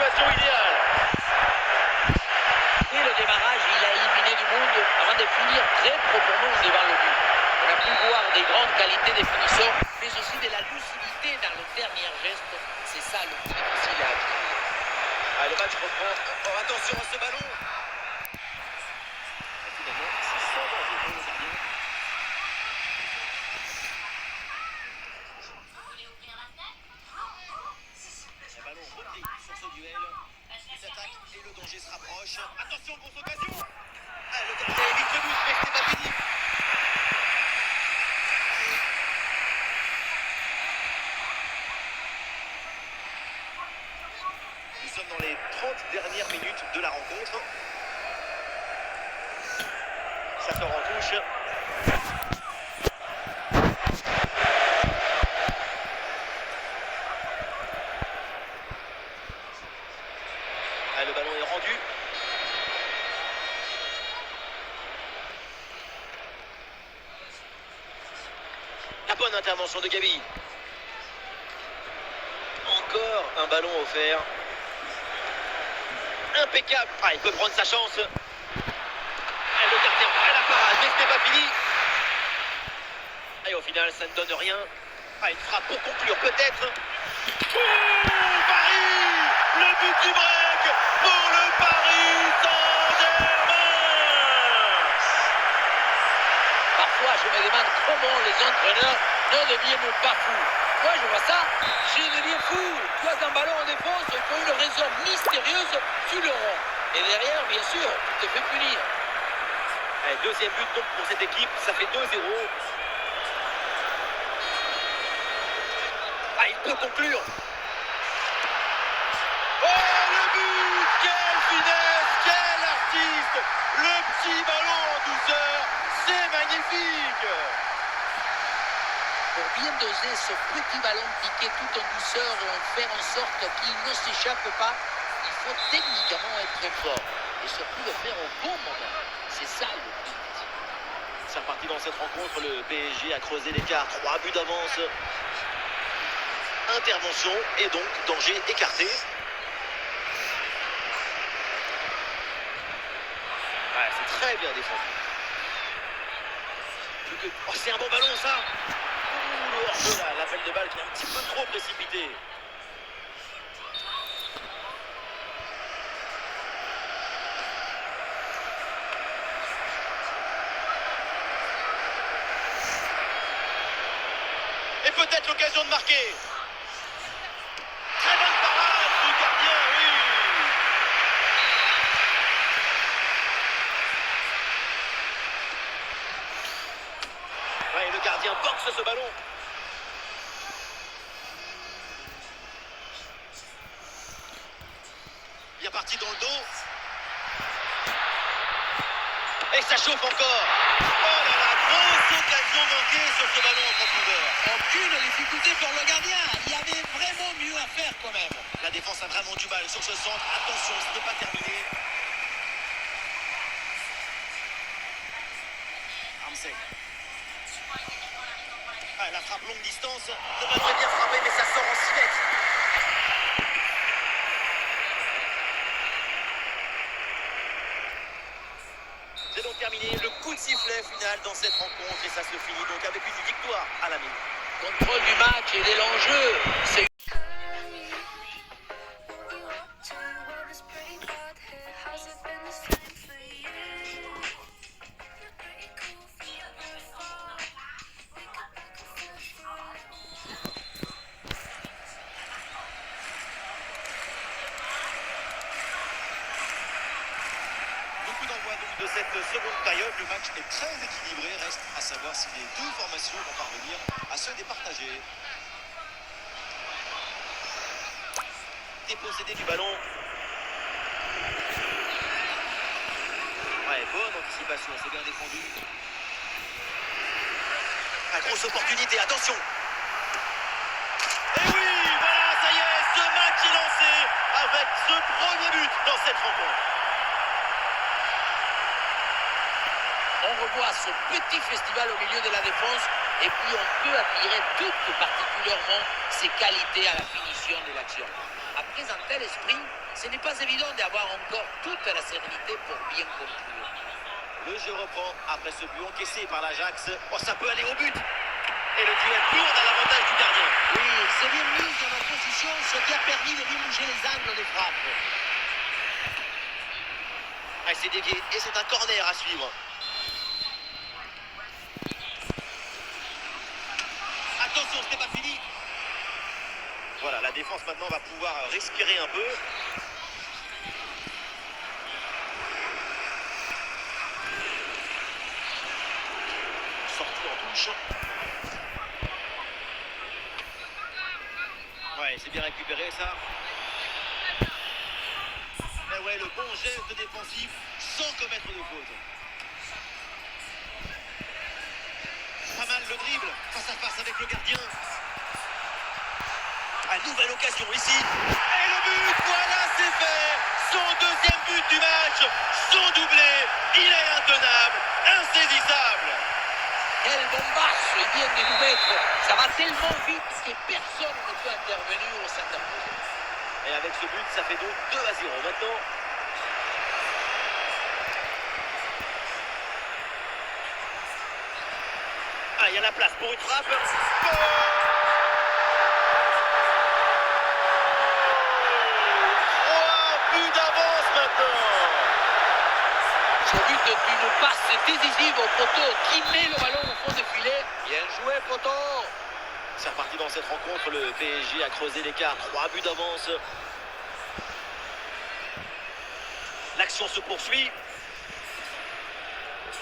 situation idéale. Et le démarrage, il a éliminé du monde avant de finir très proprement devant le but. On a pu voir des grandes qualités des finisseurs, mais aussi de la lucidité dans le dernier geste. C'est ça le plus difficile à acquérir. Ah, le match reprend. Oh, attention à ce ballon. Et finalement, c'est sans danger pour le gardien. Un ballon repris sur ce duel. Ils attaquent et le danger se rapproche. Attention, grosse occasion. Ah, le gardien évite le but, mais c'est pas fini. Nous sommes dans les 30 dernières minutes de la rencontre. Ça sort en touche. Ah, le ballon est rendu. La bonne intervention de Gabi. Encore un ballon offert. Impeccable. Ah, il peut prendre sa chance. Ah, le gardien à la parade, mais ce n'est pas fini. Et au final, ça ne donne rien. Ah, une frappe pour conclure, peut-être. Oh, Paris! Le but du break pour le Paris Saint-Germain! Parfois, je me demande comment les entraîneurs ne deviennent pas fous. Moi, je vois ça, je deviens fou. Tu as un ballon en défense, pour une raison mystérieuse, tu le rends. Et derrière, bien sûr, tu te fais punir. Allez, deuxième but donc pour cette équipe, ça fait 2-0. Ah, il peut conclure. Oh, le but! Quelle finesse! Quel artiste! Le petit ballon en douceur, c'est magnifique! Pour bien doser ce petit ballon piqué tout en douceur et en faire en sorte qu'il ne s'échappe pas, il faut techniquement être très fort. Et surtout le faire au bon moment. C'est ça le plus difficile. C'est reparti dans cette rencontre, le PSG a creusé l'écart, 3 buts d'avance. Intervention et donc danger écarté. Ouais, c'est très bien défendu. Oh, c'est un bon ballon ça. Ouh, le hors-jeu là, l'appel de balle qui est un petit peu trop précipité. Et peut-être l'occasion de marquer. Très bonne parade du gardien, oui. Ouais, le gardien boxe ce ballon. Bien parti dans le dos. Et ça chauffe encore. Oh là là, grosse occasion manquée sur ce ballon en profondeur. Aucune difficulté pour le gardien. Il y avait vraiment mieux à faire quand même. La défense a vraiment du mal sur ce centre. Attention, ce n'est pas terminé. Ramsey. Ah, la frappe longue distance. Le ballon est bien frappé, mais ça sort en 6 mètres. C'est donc terminé le coup de sifflet final dans cette rencontre et ça se finit donc avec une victoire à la mi-temps. Contrôle du match et de l'enjeu. C'est Beaucoup d'envoi donc de cette seconde période. Le match est très équilibré. Reste à savoir si les deux formations vont parvenir à se départager. Dépossédé du ballon. Ouais, bonne anticipation, c'est bien défendu. La grosse opportunité, attention. Et oui, voilà, ça y est, ce match est lancé avec ce premier but dans cette rencontre. On revoit ce petit festival au milieu de la défense et puis on peut admirer tout particulièrement ses qualités à la finition de l'action. Après qu'après un tel esprit, ce n'est pas évident d'avoir encore toute la sérénité pour bien conclure. Le jeu reprend après ce but encaissé par l'Ajax. Oh, ça peut aller au but. Et le duel tourne à l'avantage du gardien. Oui, c'est bien mis dans la position, ce qui a permis de bien bouger les angles de frappe. Elle s'est déviée et c'est un corner à suivre. Attention, ce n'est pas fini. Voilà, la défense maintenant va pouvoir respirer un peu. Sortie en touche. Ouais, c'est bien récupéré ça. Mais ouais, le bon geste défensif sans commettre de faute. Pas mal le dribble face à face avec le gardien. À nouvelle occasion ici. Et le but, voilà, c'est fait. Son deuxième but du match, son doublé. Il est intenable, insaisissable. Quelle bombasse il vient de nous mettre. Ça va tellement vite que personne ne peut intervenir au sein d'imposer. Et avec ce but, ça fait donc 2-0 maintenant. Ah, il y a la place pour une frappe. Goal! 3 buts d'avance maintenant. Ce but est une passe décisive au poteau qui met le ballon au fond du filet. Bien joué, poteau. C'est reparti dans cette rencontre. Le PSG a creusé l'écart. 3 buts d'avance. L'action se poursuit.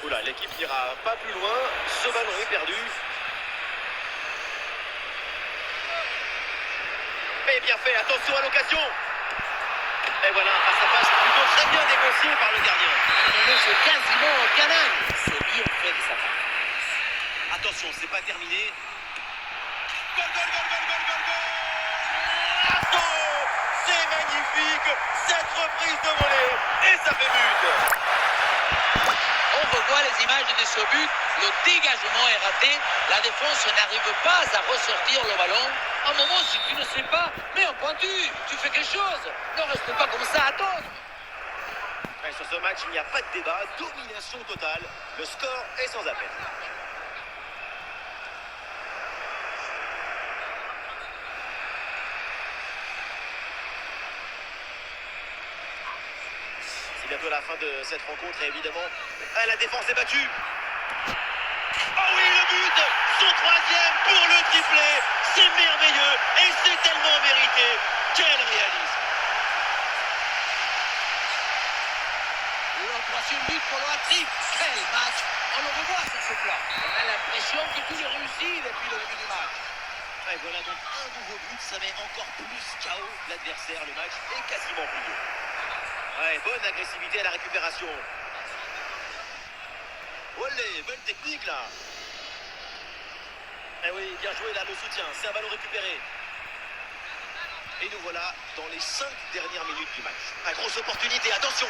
Oula, l'équipe n'ira pas plus loin. Ce ballon est perdu. Mais bien fait, attention à l'occasion. Et voilà, un face-à-face plutôt très bien négocié par le gardien. Il laisse quasiment au canal. C'est bien fait de sa part. Attention, c'est pas terminé. Goal, goal, goal, goal, goal, goal, goal. Attention, c'est magnifique. Cette reprise de volée. Et ça fait but. On revoit les images de ce but. Le dégagement est raté. La défense n'arrive pas à ressortir le ballon. À un moment, si tu ne sais pas, mets un pointu. Tu fais quelque chose. Ne reste pas comme ça à attendre. Et sur ce match, il n'y a pas de débat. Domination totale. Le score est sans appel. C'est bientôt la fin de cette rencontre et évidemment, la défense est battue. Oh oui, le but, son troisième pour le triplé. C'est merveilleux et c'est tellement mérité. Quel réalisme. Le troisième but pour le hat-trick. Quel match. On le revoit sur ce plan. On a l'impression que tout est réussi depuis le début du match. Et voilà donc un nouveau but, ça met encore plus KO l'adversaire. Le match est quasiment plié. Ouais, bonne agressivité à la récupération. Olé, bonne technique là. Eh oui, bien joué là, le soutien. C'est un ballon récupéré. Et nous voilà dans les 5 dernières minutes du match. Une grosse opportunité, attention.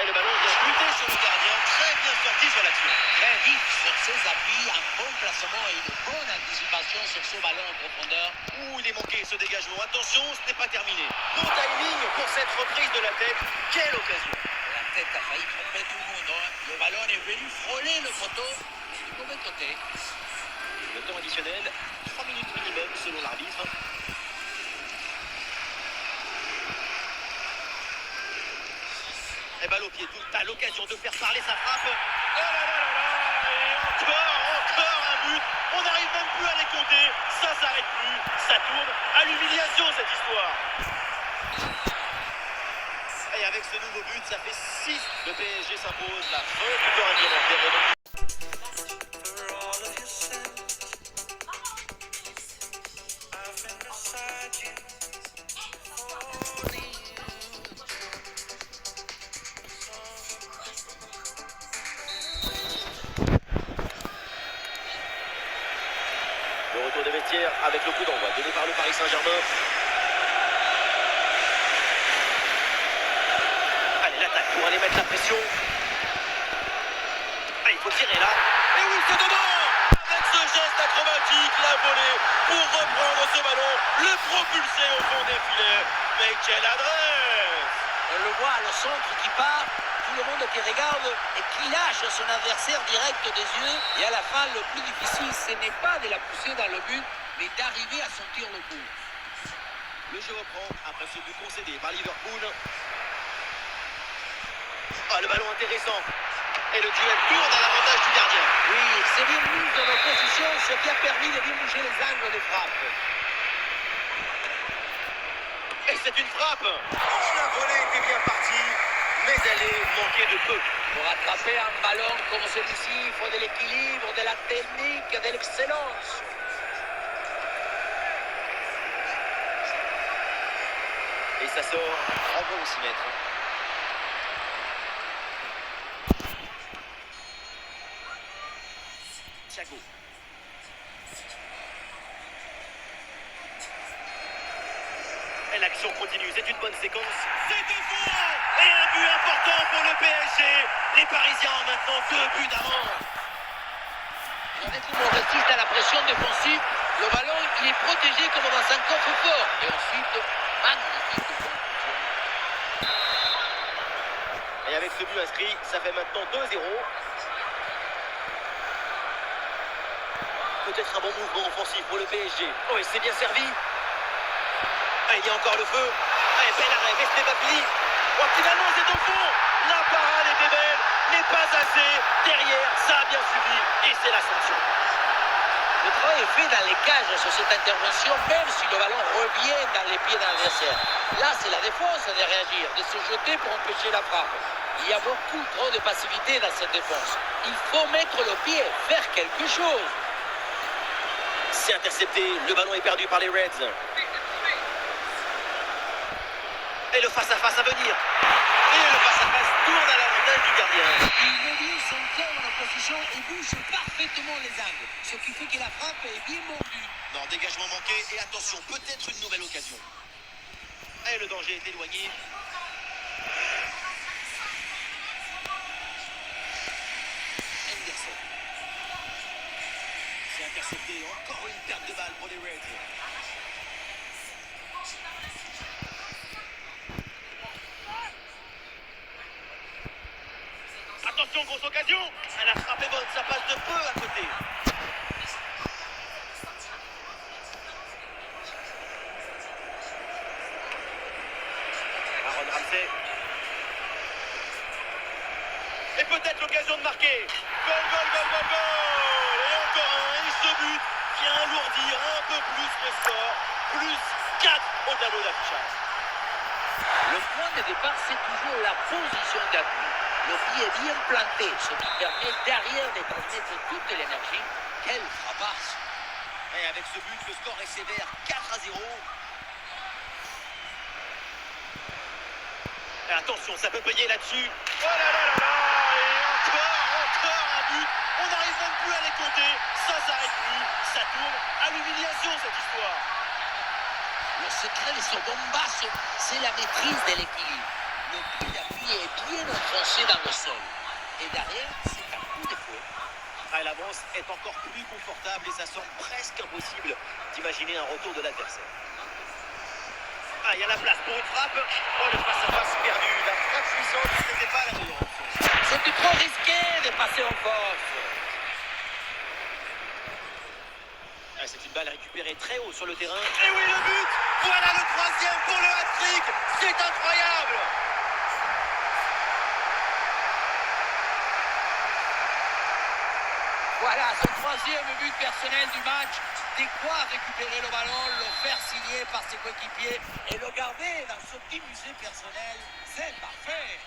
Et le ballon vient buter sur le gardien. Très bien sorti sur l'action. Très vite sur ses appuis, un bon placement et une bonne anticipation sur ce ballon en profondeur. Ouh, il est manqué ce dégagement. Attention, ce n'est pas terminé. Bon timing pour cette reprise de la tête. Quelle occasion. La tête a failli tromper tout le monde. Hein. Le ballon est venu frôler le poteau du mauvais côté. Le temps additionnel, 3 minutes minimum selon l'arbitre. Et balle au pied, tout à l'occasion de faire parler sa frappe. Oh là là là là. Et encore un but. On n'arrive même plus à les compter. Ça s'arrête plus. Ça tourne à l'humiliation cette histoire. Et avec ce nouveau but, ça fait 6. Le PSG s'impose. La fin du temps réglementaire. Le retour des vestiaires avec le coup d'envoi donné par le Paris Saint-Germain. Allez, l'attaque pour aller mettre la pression. Ah, il faut tirer là. Et oui, c'est dedans. Avec ce geste acrobatique, la volée pour reprendre ce ballon, le propulser au fond des filets. Mais quelle adresse! On le voit, le centre qui part, tout le monde qui regarde et qui lâche son adversaire direct des yeux. Et à la fin, le plus difficile, ce n'est pas de la pousser dans le but, mais d'arriver à sentir le coup. Le jeu reprend après ce but concédé par Liverpool. Ah, le ballon intéressant. Et le duel tourne à l'avantage du gardien. Oui, c'est bien mis dans l'opposition, ce qui a permis de bien bouger les angles de frappe. Et c'est une frappe. La volée était bien partie, mais elle est manquée de peu. Pour attraper un ballon comme celui-ci, il faut de l'équilibre, de la technique, de l'excellence. Et ça sort, bravo au 6 mètres. Thiago. Et l'action continue, c'est une bonne séquence. C'est de fond. Et un but important pour le PSG. Les Parisiens ont maintenant 2 buts d'avance. Regardez comment on résiste à la pression défensive. Le ballon, il est protégé comme dans un coffre-fort. Et ensuite, magnifique conclusion. Et avec ce but inscrit, ça fait maintenant 2-0. Peut-être un bon mouvement offensif pour le PSG. Oh, et c'est bien servi. Ah, il y a encore le feu. Ah, et bel arrêt, mais ce n'est pas fini. Oh, finalement, c'est au fond. La parade était belle, mais pas assez. Derrière, ça a bien suivi. Et c'est la sanction. Le travail est fait dans les cages sur cette intervention, même si le ballon revient dans les pieds d'un adversaire. Là, c'est la défense de réagir, de se jeter pour empêcher la frappe. Il y a beaucoup trop de passivité dans cette défense. Il faut mettre le pied, faire quelque chose. C'est intercepté, le ballon est perdu par les Reds. Et le face-à-face à venir. Et le face-à-face tourne à l'avantage du gardien. Il mobile son corps en opposition et bouge parfaitement les angles. Ce qui fait que la frappe est bien mordue. Non, dégagement manqué et attention, peut-être une nouvelle occasion. Et le danger est éloigné. Henderson. C'est intercepté, encore une perte de balle pour les Reds. Attention, grosse occasion. La frappe est bonne, ça passe de peu à côté. Aaron Ramsey. Et peut-être l'occasion de marquer. Goal, goal, goal, goal, goal. Et encore un. Et ce but vient alourdir un peu plus le score. Plus 4 au tableau d'affichage. Le point de départ, c'est toujours la position d'appui. Le pied est bien planté, ce qui permet derrière de transmettre toute l'énergie. Quelle frappasse! Et avec ce but, le score est sévère, 4-0. Et attention, ça peut payer là-dessus. Oh là là là là. Et encore un but. On n'arrive même plus à les compter. Ça s'arrête plus. Ça tourne à l'humiliation, cette histoire. Le secret de ce bombasso, c'est la maîtrise de l'équilibre. Le pied d'appui est bien enfoncé dans le sol. Et derrière, c'est un coup de fouet. Ah, l'avance est encore plus confortable et ça semble presque impossible d'imaginer un retour de l'adversaire. Ah, il y a la place pour une frappe. Oh, le face-à-face perdu. La frappe puissante, ce n'était pas la meilleure option. C'était trop risqué de passer en force. Ah, c'est une balle récupérée très haut sur le terrain. Et oui, le but. Voilà le 3e pour le hat-trick. C'est incroyable. Voilà, son 3e but personnel du match. De quoi récupérer le ballon, le faire signer par ses coéquipiers et le garder dans son petit musée personnel. C'est parfait.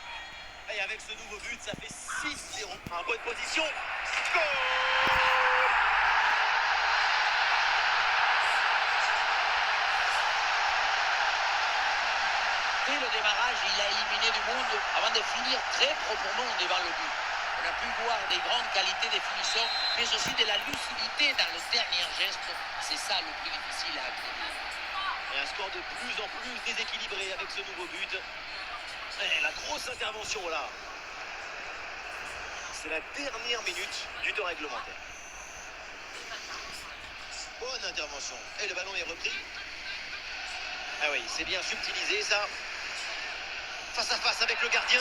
Et avec ce nouveau but, ça fait 6-0. En bonne position. Goal. Dès le démarrage, il a éliminé du monde avant de finir très proprement devant le but. On a pu voir des grandes qualités de finition, mais aussi de la lucidité dans le dernier geste. C'est ça le plus difficile à acquérir. Et un score de plus en plus déséquilibré avec ce nouveau but. Et la grosse intervention là. C'est la dernière minute du temps réglementaire. Bonne intervention. Et le ballon est repris. Ah oui, c'est bien subtilisé ça. Face à face avec le gardien.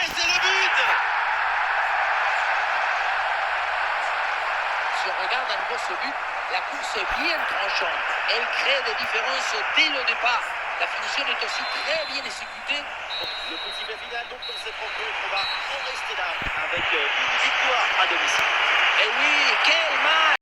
Et c'est le but! Si on regarde à nouveau ce but, la course est bien tranchante. Elle crée des différences dès le départ. La finition est aussi très bien exécutée. Le coup de sifflet final donc dans cette rencontre, on va en rester là avec une victoire à domicile. Et oui, quel match!